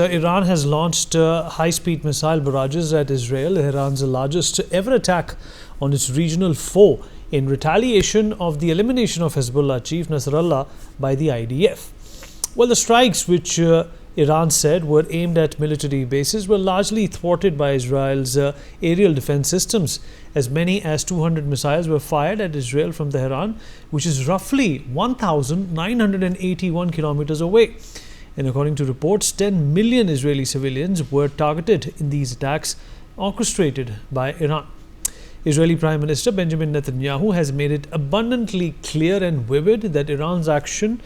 Iran has launched high-speed missile barrages at Israel, Tehran's largest ever attack on its regional foe in retaliation of the elimination of Hezbollah chief Nasarallah by the IDF. Well, the strikes, which Iran said were aimed at military bases, were largely thwarted by Israel's aerial defense systems. As many as 200 missiles were fired at Israel from Tehran, which is roughly 1,981 kilometers away. And according to reports, 10 million Israeli civilians were targeted in these attacks orchestrated by Iran. Israeli Prime Minister Benjamin Netanyahu has made it abundantly clear and vivid that Iran's action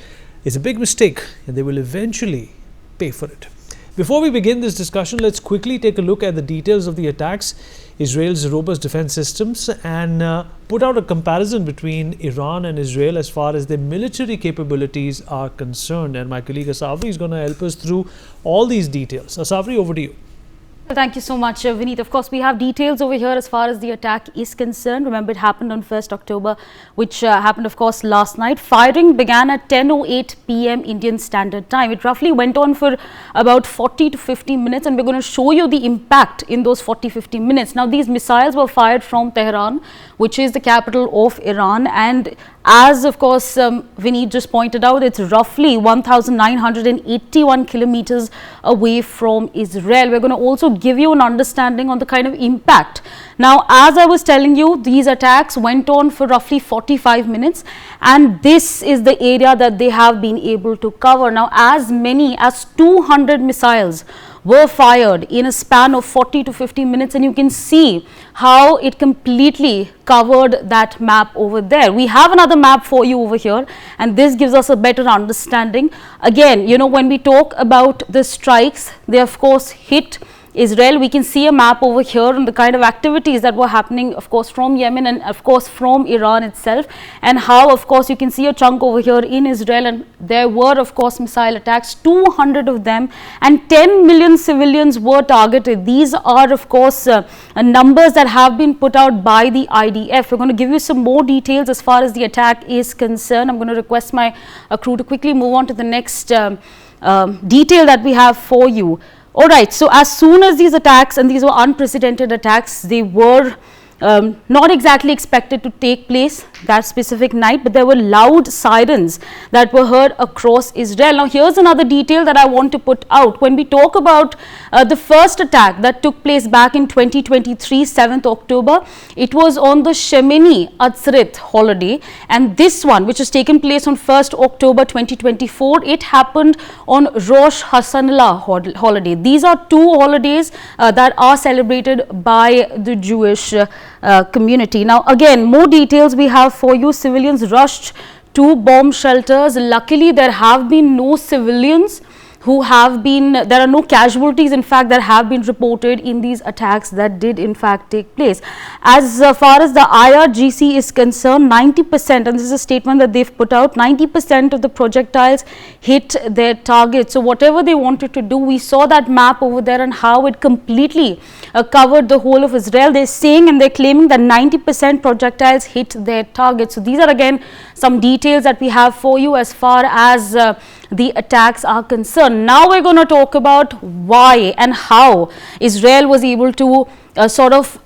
is a big mistake and they will eventually pay for it. Before we begin this discussion, let's quickly take a look at the details of the attacks, Israel's robust defense systems, and put out a comparison between Iran and Israel as far as their military capabilities are concerned. And my colleague Asafri is going to help us through all these details. Asafri, over to you. Thank you so much, Vineet. Of course, we have details over here as far as the attack is concerned. Remember, it happened on 1st October, which happened, of course, last night. Firing began at 10:08 p.m. Indian Standard Time. It roughly went on for about 40 to 50 minutes, and we're going to show you the impact in those 40-50 minutes. Now, these missiles were fired from Tehran, which is the capital of Iran, and as of course Vineet just pointed out, it's roughly 1,981 kilometers away from Israel. We're going to also give you an understanding on the kind of impact. Now, as I was telling you, these attacks went on for roughly 45 minutes, and this is the area that they have been able to cover. Now, as many as 200 missiles were fired in a span of 40 to 50 minutes, and you can see how it completely covered that map over there. We have another map for you over here, and this gives us a better understanding. Again, you know, when we talk about the strikes, they of course hit Israel. We can see a map over here on the kind of activities that were happening, of course, from Yemen and of course from Iran itself, and how of course you can see a chunk over here in Israel, and there were of course missile attacks, 200 of them, and 10 million civilians were targeted. These are of course numbers that have been put out by the IDF. We're going to give you some more details as far as the attack is concerned. I'm going to request my crew to quickly move on to the next detail that we have for you. Alright, so as soon as these attacks, and these were unprecedented attacks, they were not exactly expected to take place that specific night, but there were loud sirens that were heard across Israel. Now, here's another detail that I want to put out. When we talk about the first attack that took place back in 2023, 7th October, it was on the Shemini Atzeret holiday, and this one, which has taken place on 1st October 2024, it happened on Rosh Hashanah holiday. These are two holidays that are celebrated by the Jewish community. Now, again, more details we have for you. Civilians rushed to bomb shelters. Luckily, there have been no civilians who have been, there are no casualties in fact that have been reported in these attacks that did in fact take place. As far as the IRGC is concerned, 90%, and this is a statement that they've put out, 90% of the projectiles hit their target. So whatever they wanted to do, we saw that map over there and how it completely covered the whole of Israel. They're saying and they're claiming that 90% projectiles hit their target. So these are again some details that we have for you as far as the attacks are concerned. Now we're going to talk about why and how Israel was able to sort of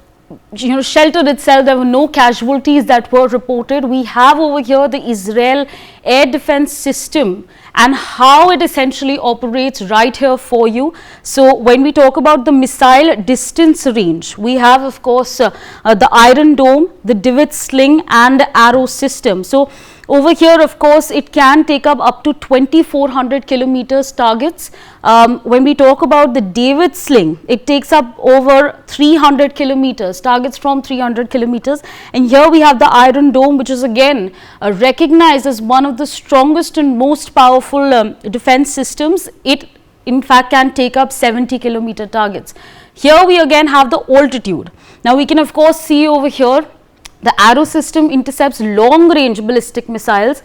sheltered itself. There were no casualties that were reported. We have over here the Israel air defense system and how it essentially operates right here for you. So when we talk about the missile distance range, we have of course the Iron Dome, the Divot Sling and Arrow system. So over here, of course, it can take up to 2,400 kilometers targets. When we talk about the David Sling, it takes up over 300 kilometers, targets from 300 kilometers. And here we have the Iron Dome, which is again recognized as one of the strongest and most powerful defense systems. It in fact can take up 70 kilometer targets. Here we again have the altitude. Now we can of course see over here, the Arrow system intercepts long-range ballistic missiles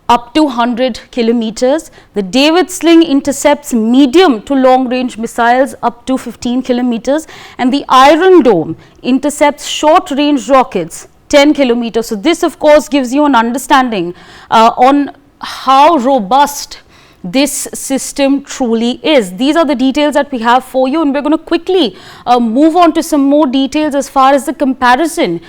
up to 100 kilometers. The David Sling intercepts medium to long-range missiles up to 15 kilometers. And the Iron Dome intercepts short-range rockets 10 kilometers. So this, of course, gives you an understanding on how robust this system truly is. These are the details that we have for you, and we're going to quickly move on to some more details as far as the comparison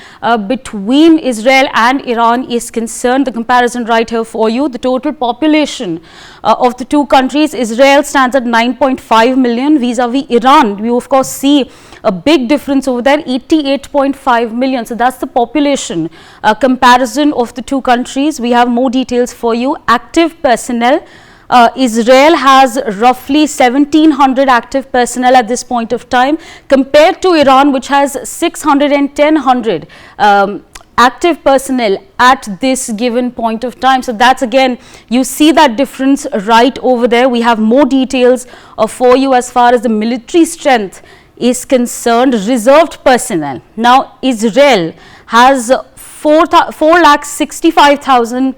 between Israel and Iran is concerned. The comparison right here for you. The total population of the two countries, Israel stands at 9.5 million vis-a-vis Iran. We of course see a big difference over there, 88.5 million. So that's the population comparison of the two countries. We have more details for you. Active personnel. Israel has roughly 1700 active personnel at this point of time, compared to Iran, which has 610 active personnel at this given point of time. So that's again, you see that difference right over there. We have more details for you as far as the military strength is concerned. Reserved personnel. Now Israel has 4,65,000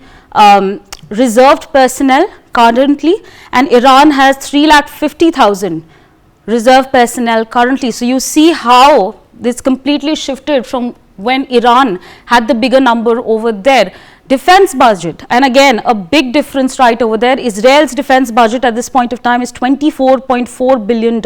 reserved personnel currently, and Iran has 3,50,000 reserve personnel currently. So you see how this completely shifted from when Iran had the bigger number over there. Defense budget, and again a big difference right over there. Israel's defense budget at this point of time is $24.4 billion,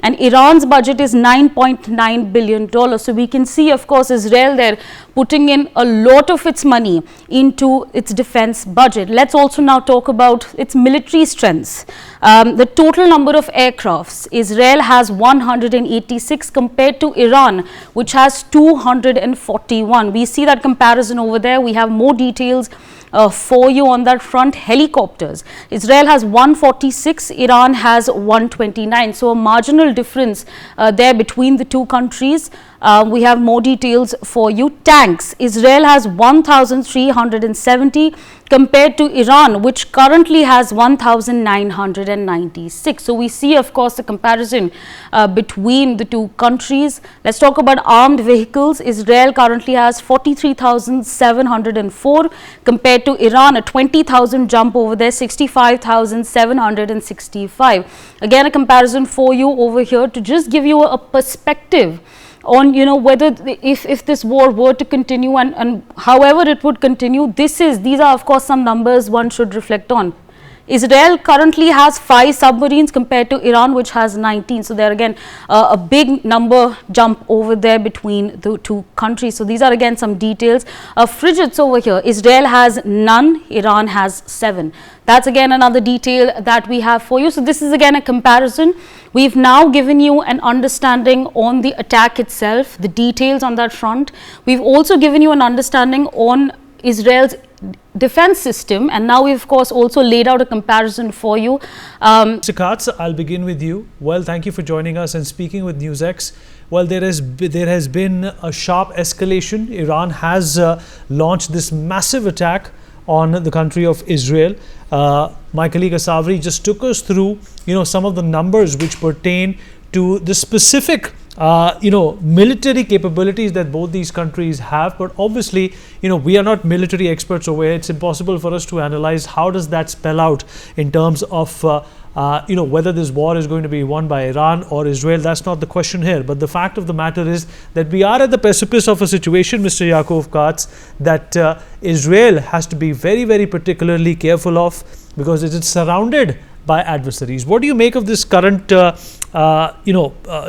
and Iran's budget is $9.9 billion. So we can see, of course, Israel there putting in a lot of its money into its defense budget. Let's also now talk about its military strengths. The total number of aircrafts, Israel has 186 compared to Iran, which has 241. We see that comparison over there. We have more details for you on that front. Helicopters, Israel has 146, Iran has 129. So a marginal difference there between the two countries. We have more details for you. Tanks, Israel has 1,370 compared to Iran, which currently has 1,996. So we see, of course, the comparison between the two countries. Let's talk about armed vehicles. Israel currently has 43,704 compared to Iran, a 20,000 jump over there, 65,765. Again, a comparison for you over here to just give you a perspective on, you know, whether if this war were to continue and however it would continue. These are of course some numbers one should reflect on. Israel currently has 5 submarines compared to Iran, which has 19. So there again a big number jump over there between the two countries. So these are again some details. Frigates over here, Israel has none, Iran has 7. That's again another detail that we have for you. So this is again a comparison. We've now given you an understanding on the attack itself, the details on that front. We've also given you an understanding on Israel's defense system, and now we've of course also laid out a comparison for you. Mr. Katz, I'll begin with you. Well, thank you for joining us and speaking with NewsX. Well, there has been a sharp escalation. Iran has launched this massive attack on the country of Israel. My colleague Asavri just took us through, you know, some of the numbers which pertain to the specific military capabilities that both these countries have. But obviously, you know, we are not military experts over here. It's impossible for us to analyze how does that spell out in terms of whether this war is going to be won by Iran or Israel. That's not the question here. But the fact of the matter is that we are at the precipice of a situation, Mr. Yaakov Katz, that Israel has to be very, very particularly careful of, because it is surrounded by adversaries. What do you make of this current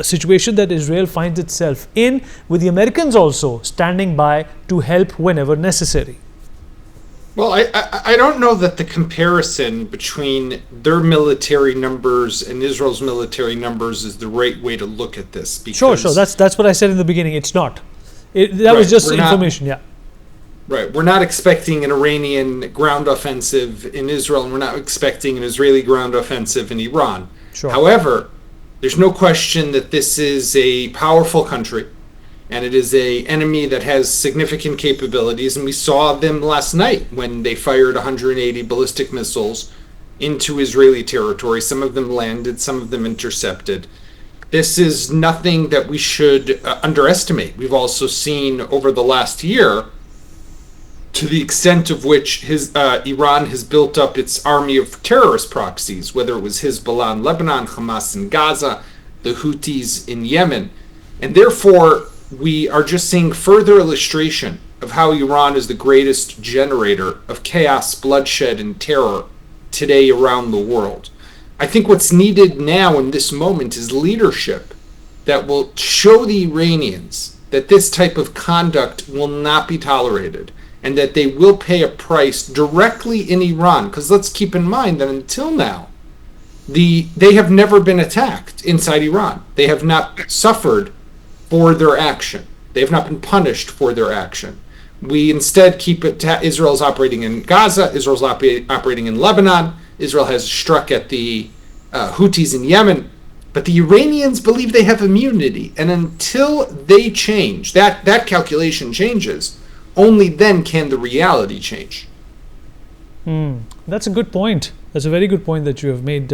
situation that Israel finds itself in, with the Americans also standing by to help whenever necessary? Well, I don't know that the comparison between their military numbers and Israel's military numbers is the right way to look at this. Because sure. That's what I said in the beginning. It's not. That was just information. Yeah. Right. We're not expecting an Iranian ground offensive in Israel, and we're not expecting an Israeli ground offensive in Iran. Sure. However, there's no question that this is a powerful country, and it is an enemy that has significant capabilities. And we saw them last night when they fired 180 ballistic missiles into Israeli territory. Some of them landed, some of them intercepted. This is nothing that we should underestimate. We've also seen over the last year, to the extent of which Iran has built up its army of terrorist proxies, whether it was Hezbollah in Lebanon, Hamas in Gaza, the Houthis in Yemen. And therefore, we are just seeing further illustration of how Iran is the greatest generator of chaos, bloodshed, and terror today around the world. I think what's needed now in this moment is leadership that will show the Iranians that this type of conduct will not be tolerated and that they will pay a price directly in Iran. Because let's keep in mind that until now, they have never been attacked inside Iran. They have not suffered for their action. They have not been punished for their action. We instead keep it. Israel's operating in Gaza. Israel's operating in Lebanon. Israel has struck at the Houthis in Yemen. But the Iranians believe they have immunity. And until they change, that calculation changes, only then can the reality change. That's a good point. That's a very good point that you have made.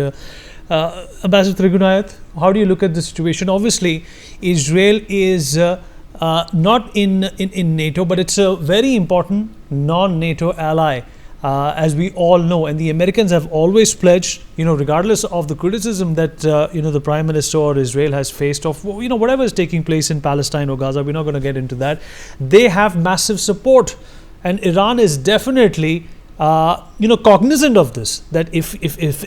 Ambassador Trigunayat, how do you look at the situation? Obviously, Israel is not in NATO, but it's a very important non-NATO ally, as we all know. And the Americans have always pledged, regardless of the criticism that, the Prime Minister or Israel has faced of, whatever is taking place in Palestine or Gaza, we're not going to get into that. They have massive support. And Iran is definitely cognizant of this, that if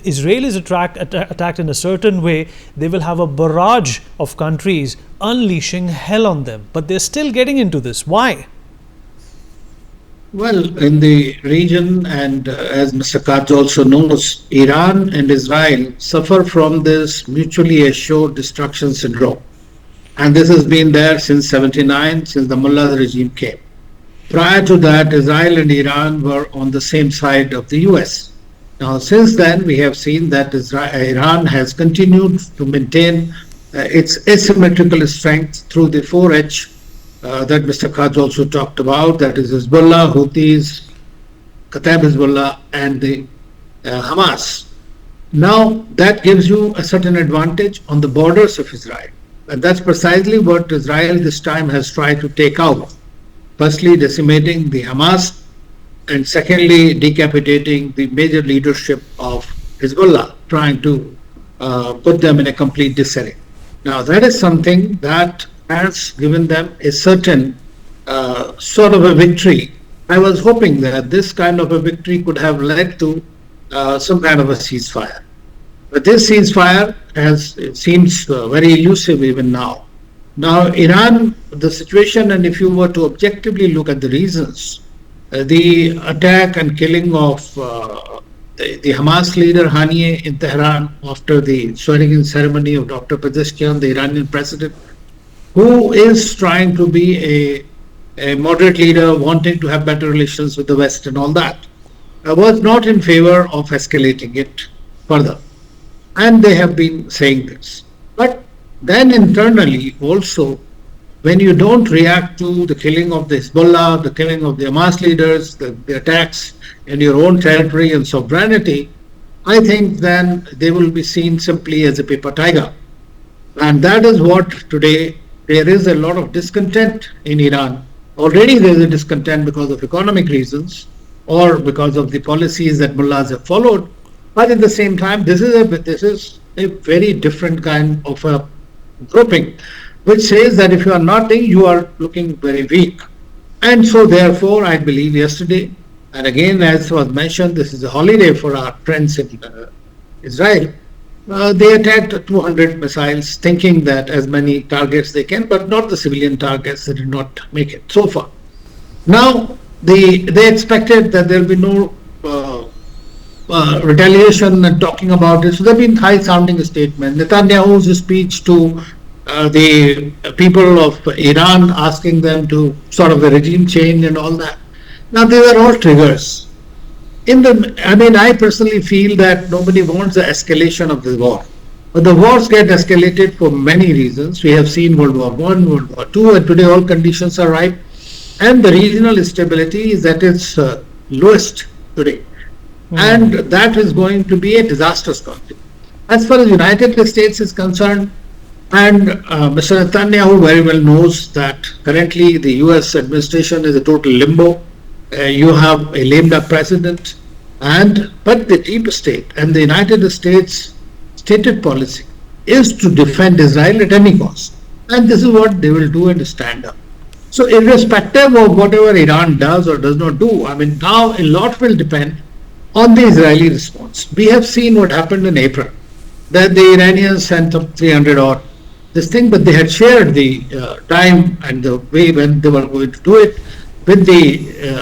Israel is attacked in a certain way, they will have a barrage of countries unleashing hell on them. But they're still getting into this. Why? Well, in the region, and as Mr. Katz also knows, Iran and Israel suffer from this mutually assured destruction syndrome. And this has been there since 79, since the Mullah regime came. Prior to that, Israel and Iran were on the same side of the US. Now, since then, we have seen that Iran has continued to maintain its asymmetrical strength through the 4H that Mr. Katz also talked about, that is Hezbollah, Houthis, Kataib Hezbollah, and the Hamas. Now, that gives you a certain advantage on the borders of Israel. And that's precisely what Israel this time has tried to take out. Firstly, decimating the Hamas, and secondly, decapitating the major leadership of Hezbollah, trying to put them in a complete disarray. Now, that is something that has given them a certain sort of a victory. I was hoping that this kind of a victory could have led to some kind of a ceasefire. But this ceasefire it seems very elusive even now. Now, Iran, the situation, and if you were to objectively look at the reasons, the attack and killing of the Hamas leader Haniyeh in Tehran after the swearing-in ceremony of Dr. Pezeshkian, the Iranian president, who is trying to be a moderate leader, wanting to have better relations with the West and all that, was not in favor of escalating it further. And they have been saying this. But then internally also, when you don't react to the killing of the Hezbollah, the killing of the Hamas leaders, the attacks in your own territory and sovereignty, I think then they will be seen simply as a paper tiger. And that is what today, there is a lot of discontent in Iran. Already there is a discontent because of economic reasons or because of the policies that mullahs have followed. But at the same time, this is a very different kind of a grouping, which says that if you are nothing, you are looking very weak. And so therefore, I believe yesterday, and again, as was mentioned, this is a holiday for our friends in Israel, they attacked 200 missiles, thinking that as many targets they can, but not the civilian targets. They did not make it so far. Now, they expected that there will be no retaliation and talking about it. So there have been high-sounding statements. Netanyahu's speech to the people of Iran, asking them to sort of a regime change and all that. Now, these are all triggers. I personally feel that nobody wants the escalation of the war. But the wars get escalated for many reasons. We have seen World War I, World War II, and today all conditions are ripe. And the regional instability is at its lowest today. And that is going to be a disastrous conflict. As far as the United States is concerned, and Mr. Netanyahu very well knows that currently the US administration is a total limbo. You have a lame duck president, but the deep state and the United States stated policy is to defend Israel at any cost. And this is what they will do and stand up. So irrespective of whatever Iran does or does not do, now a lot will depend on the Israeli response. We have seen what happened in April, that the Iranians sent up 300 or this thing, but they had shared the time and the way when they were going to do it with the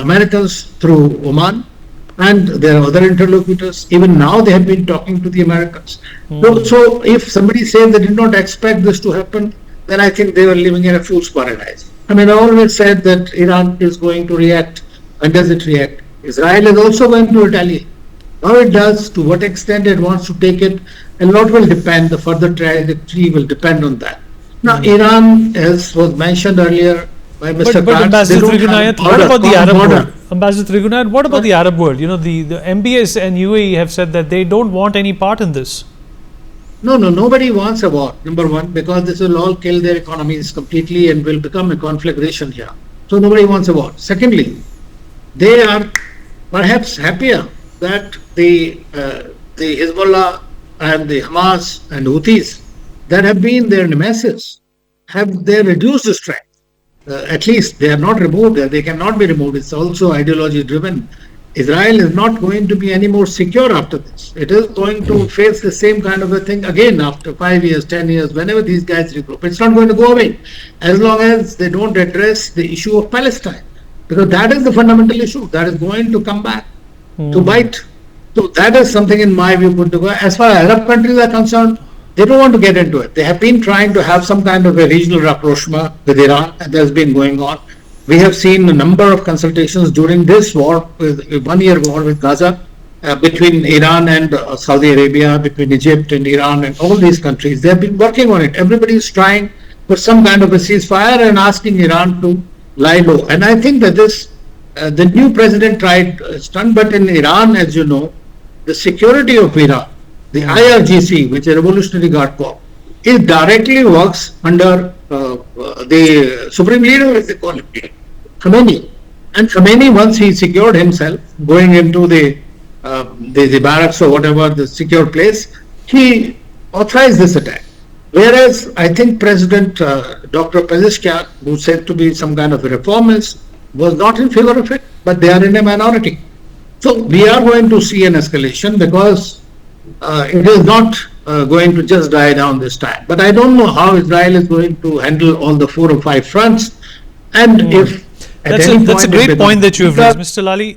Americans through Oman and their other interlocutors. Even now they have been talking to the Americans. So if somebody says they did not expect this to happen, then I think they were living in a fool's paradise. I mean, I always said that Iran is going to react. And does it react? Israel is also going to retaliate. How it does, to what extent it wants to take it, a lot will depend, the further trajectory will depend on that. Now, Iran, as was mentioned earlier by Mr. But Ambassador Trigunayat, what about the Arab world? Ambassador Trigunayat, what about the Arab world? You know, the MBS and UAE have said that they don't want any part in this. No, nobody wants a war, number one, because this will all kill their economies completely and will become a conflagration here. So nobody wants a war. Secondly, they are perhaps happier that the Hezbollah and the Hamas and Houthis that have been their nemesis have their reduced strength. At least they are not removed. They cannot be removed. It's also ideology driven. Israel is not going to be any more secure after this. It is going to face the same kind of a thing again after 5 years, 10 years, whenever these guys regroup. It's not going to go away as long as they don't address the issue of Palestine, because that is the fundamental issue that is going to come back to bite. So that is something in my view good to go. As far as Arab countries are concerned, they don't want to get into it. They have been trying to have some kind of a regional rapprochement with Iran, and that's been going on. We have seen a number of consultations during this war, with 1 year war with Gaza, between Iran and Saudi Arabia, between Egypt and Iran and all these countries. They have been working on it. Everybody is trying for some kind of a ceasefire and asking Iran to lie low. And I think that this, the new president tried stunt, but in Iran, as you know, the security of Iran, the IRGC, which is a Revolutionary Guard Corps, it directly works under the supreme leader, as they call him, Khomeini. And Khomeini, once he secured himself, going into the barracks or whatever, the secure place, he authorized this attack. Whereas I think President Dr. Pezeshkian, who said to be some kind of a reformist, was not in favor of it, but they are in a minority. So we are going to see an escalation because it is not going to just die down this time. But I don't know how Israel is going to handle all the 4 or 5 fronts. And if that's a great point that you have raised, Mr. Lali.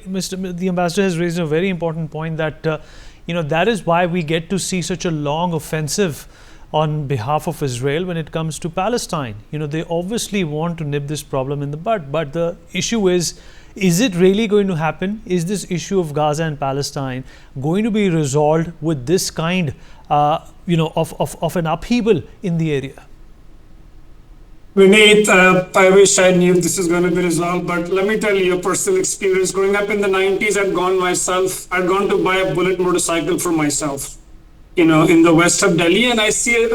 The ambassador has raised a very important point that that is why we get to see such a long offensive on behalf of Israel when it comes to Palestine. They obviously want to nip this problem in the bud, but the issue is it really going to happen? Is this issue of Gaza and Palestine going to be resolved with this kind of an upheaval in the area? Vineet, I wish I knew this is going to be resolved, but let me tell you a personal experience. Growing up in the 90s, I'd gone to buy a bullet motorcycle for myself, in the west of Delhi, and I see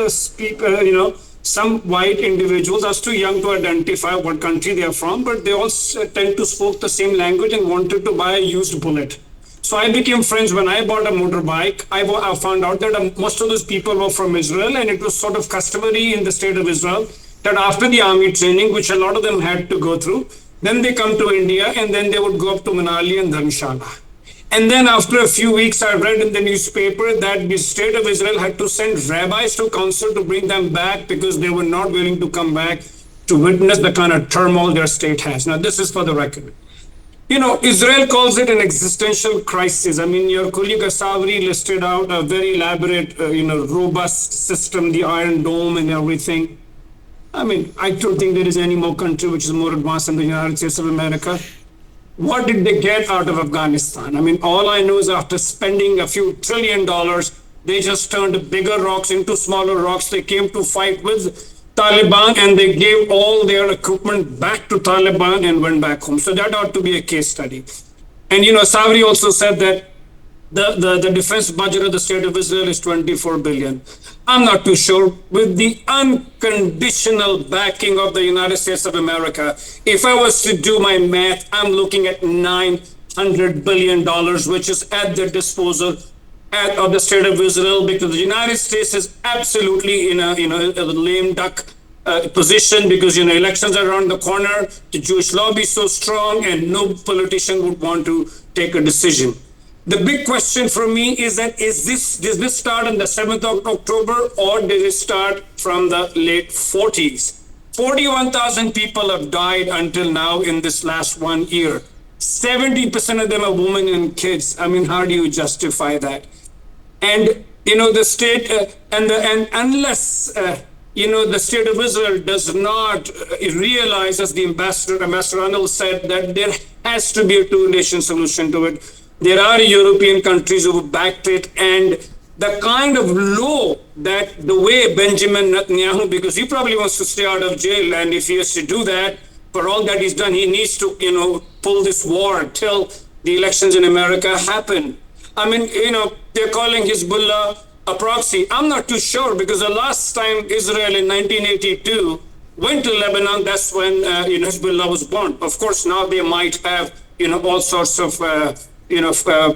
some white individuals. I was too young to identify what country they are from, but they all tend to speak the same language and wanted to buy a used bullet. So I became friends. When I bought a motorbike, I found out that most of those people were from Israel, and it was sort of customary in the state of Israel that after the army training, which a lot of them had to go through, then they come to India and then they would go up to Manali and Dharamshala. And then after a few weeks, I read in the newspaper that the state of Israel had to send rabbis to council to bring them back because they were not willing to come back to witness the kind of turmoil their state has. Now, this is for the record. Israel calls it an existential crisis. I mean, your colleague Asawri listed out a very elaborate, robust system, the Iron Dome and everything. I mean, I don't think there is any more country which is more advanced than the United States of America. What did they get out of Afghanistan? I mean, all I know is after spending a few $1 trillion, they just turned bigger rocks into smaller rocks. They came to fight with Taliban and they gave all their equipment back to Taliban and went back home. So that ought to be a case study. And, Savri also said that the defense budget of the state of Israel is $24 billion. I'm not too sure. With the unconditional backing of the United States of America, if I was to do my math, I'm looking at $900 billion, which is at the disposal of the state of Israel, because the United States is absolutely in a lame duck position because elections are around the corner. The Jewish lobby is so strong, and no politician would want to take a decision. The big question for me is that does this start on the 7th of October or did it start from the late 40s? 41,000 people have died until now in this last 1 year. 70% of them are women and kids. I mean, how do you justify that? And, the state, and unless, the state of Israel does not realize, as the Ambassador Arnold said, that there has to be a two-nation solution to it. There are European countries who backed it, and the kind of law that the way Benjamin Netanyahu, because he probably wants to stay out of jail, and if he has to do that, for all that he's done, he needs to, pull this war till the elections in America happen. I mean, they're calling Hezbollah a proxy. I'm not too sure, because the last time Israel in 1982 went to Lebanon, that's when, Hezbollah was born. Of course, now they might have, all sorts of,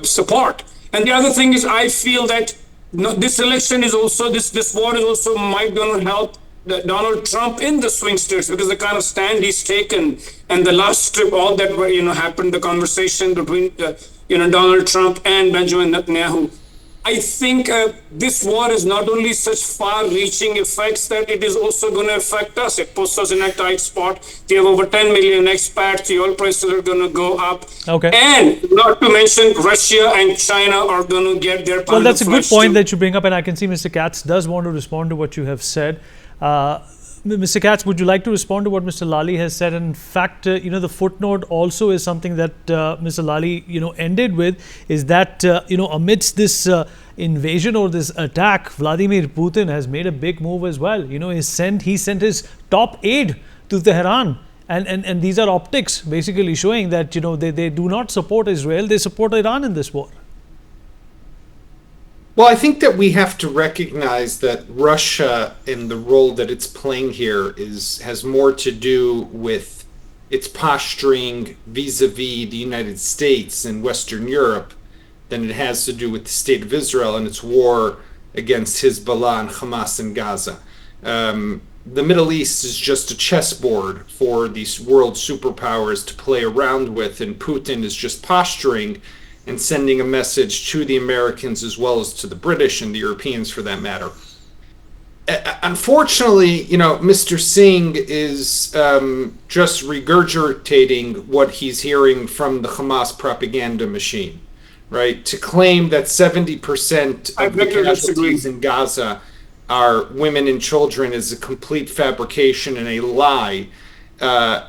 support. And the other thing is, I feel that this election is also, this war is also might going to help Donald Trump in the swing states, because the kind of stand he's taken and the last trip, all that, happened, the conversation between, Donald Trump and Benjamin Netanyahu. I think this war is not only such far-reaching effects that it is also going to affect us. It puts us in a tight spot. We have over 10 million expats. The oil prices are going to go up. Okay. And not to mention Russia and China are going to get their Well, that's a good point that you bring up, and I can see Mr. Katz does want to respond to what you have said. Mr. Katz, would you like to respond to what Mr. Lally has said? In fact, the footnote also is something that Mr. Lally, ended with, is that, amidst this invasion or this attack, Vladimir Putin has made a big move as well. He sent his top aide to Tehran. And these are optics basically showing that, they do not support Israel, they support Iran in this war. Well, I think that we have to recognize that Russia and the role that it's playing here has more to do with its posturing vis-a-vis the United States and Western Europe than it has to do with the state of Israel and its war against Hezbollah and Hamas in Gaza. The Middle East is just a chessboard for these world superpowers to play around with, and Putin is just posturing and sending a message to the Americans as well as to the British and the Europeans for that matter. Unfortunately, Mr. Singh is just regurgitating what he's hearing from the Hamas propaganda machine, right? To claim that 70% of the casualties in Gaza are women and children is a complete fabrication and a lie.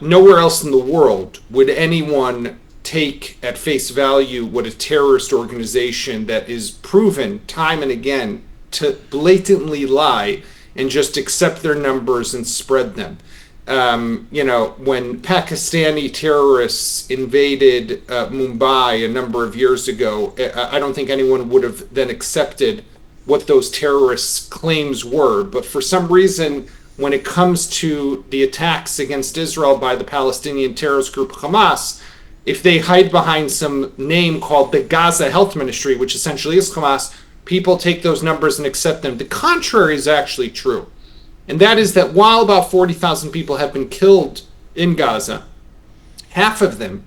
Nowhere else in the world would anyone take at face value what a terrorist organization that is proven time and again to blatantly lie and just accept their numbers and spread them. When Pakistani terrorists invaded Mumbai a number of years ago, I don't think anyone would have then accepted what those terrorists' claims were. But for some reason, when it comes to the attacks against Israel by the Palestinian terrorist group Hamas, if they hide behind some name called the Gaza Health Ministry, which essentially is Hamas, people take those numbers and accept them. The contrary is actually true. And that is that while about 40,000 people have been killed in Gaza, half of them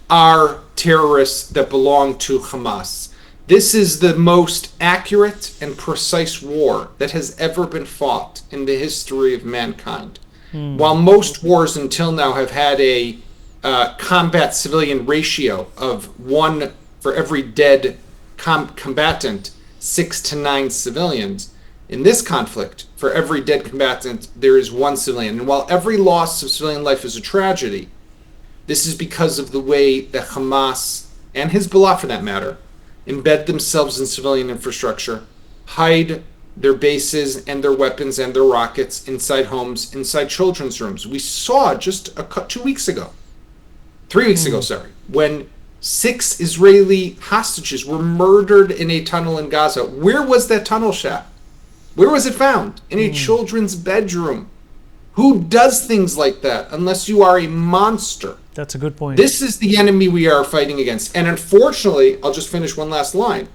are terrorists that belong to Hamas. This is the most accurate and precise war that has ever been fought in the history of mankind. While most wars until now have had a combat civilian ratio of 1 for every dead combatant, 6 to 9 civilians. In this conflict, for every dead combatant, there is 1 civilian. And while every loss of civilian life is a tragedy, this is because of the way that Hamas, and Hezbollah for that matter, embed themselves in civilian infrastructure, hide their bases and their weapons and their rockets inside homes, inside children's rooms. We saw just 3 weeks ago, when 6 Israeli hostages were murdered in a tunnel in Gaza. Where was that tunnel shot? Where was it found? In a children's bedroom. Who does things like that unless you are a monster? That's a good point. This is the enemy we are fighting against. And unfortunately, I'll just finish one last line.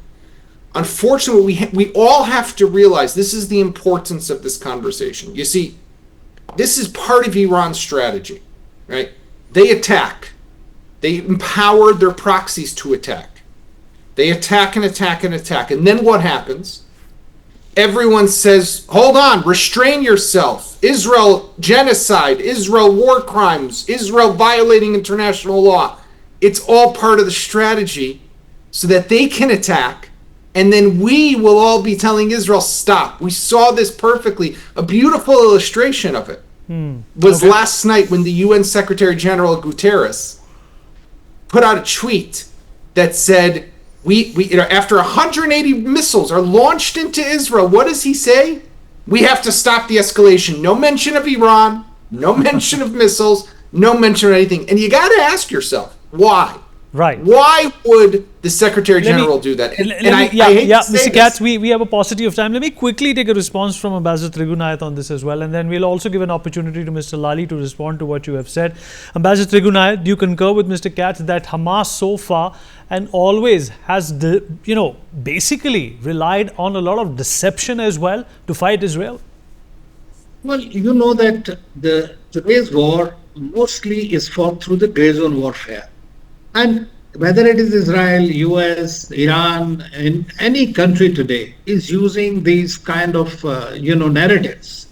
Unfortunately, we all have to realize this is the importance of this conversation. You see, this is part of Iran's strategy, right? They attack. They empowered their proxies to attack. They attack and attack and attack. And then what happens? Everyone says, hold on, restrain yourself. Israel genocide, Israel war crimes, Israel violating international law. It's all part of the strategy so that they can attack. And then we will all be telling Israel, stop. We saw this perfectly. A beautiful illustration of it was last night when the UN Secretary General Guterres put out a tweet that said, after 180 missiles are launched into Israel, what does he say? We have to stop the escalation. No mention of Iran, no mention of missiles, no mention of anything. And you got to ask yourself, why? Right. Why would the Secretary General do that? I hate to say Mr. Katz, we have a paucity of time. Let me quickly take a response from Ambassador Trigunayat on this as well, and then we'll also give an opportunity to Mr. Lali to respond to what you have said. Ambassador Trigunayat, do you concur with Mr. Katz that Hamas so far and always has, basically relied on a lot of deception as well to fight Israel? Well, you know that today's war mostly is fought through the gray zone warfare. And whether it is Israel, US, Iran, in any country today is using these kind of, narratives.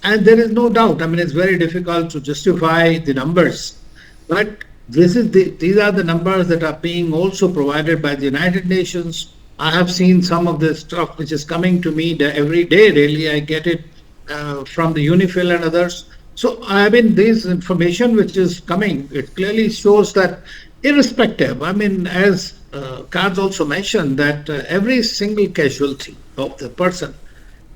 And there is no doubt, it's very difficult to justify the numbers. But these are the numbers that are being also provided by the United Nations. I have seen some of the stuff which is coming to me every day, really. I get it from the UNIFIL and others. So, this information which is coming, it clearly shows that irrespective, as Katz also mentioned, that every single casualty of the person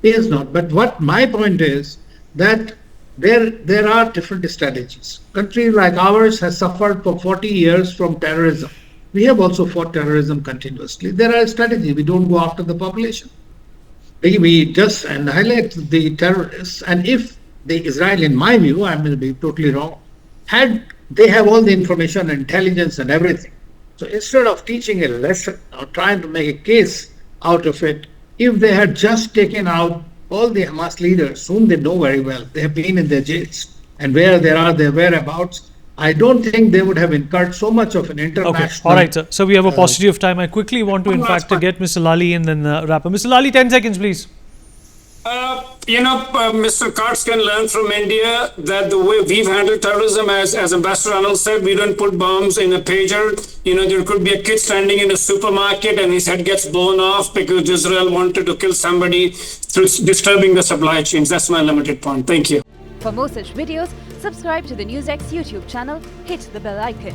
is not. But what my point is that there are different strategies. Countries like ours has suffered for 40 years from terrorism. We have also fought terrorism continuously. There are strategies. We don't go after the population. We just annihilate the terrorists. And if the Israel, in my view, I may be totally wrong, they have all the information, intelligence and everything. So instead of teaching a lesson or trying to make a case out of it, if they had just taken out all the Hamas leaders, whom they know very well, they have been in their jails, and where they are, their whereabouts, I don't think they would have incurred so much of an international... Okay, all right, sir. So we have a paucity of time. I quickly want to, in fact, to get Mr. Lali and then wrap up. Mr. Lali, 10 seconds, please. Mr. Katz can learn from India that the way we've handled terrorism, as Ambassador Anil said, we don't put bombs in a pager. There could be a kid standing in a supermarket and his head gets blown off because Israel wanted to kill somebody through disturbing the supply chains. That's my limited point. Thank you. For more such videos, subscribe to the NewsX YouTube channel, hit the bell icon.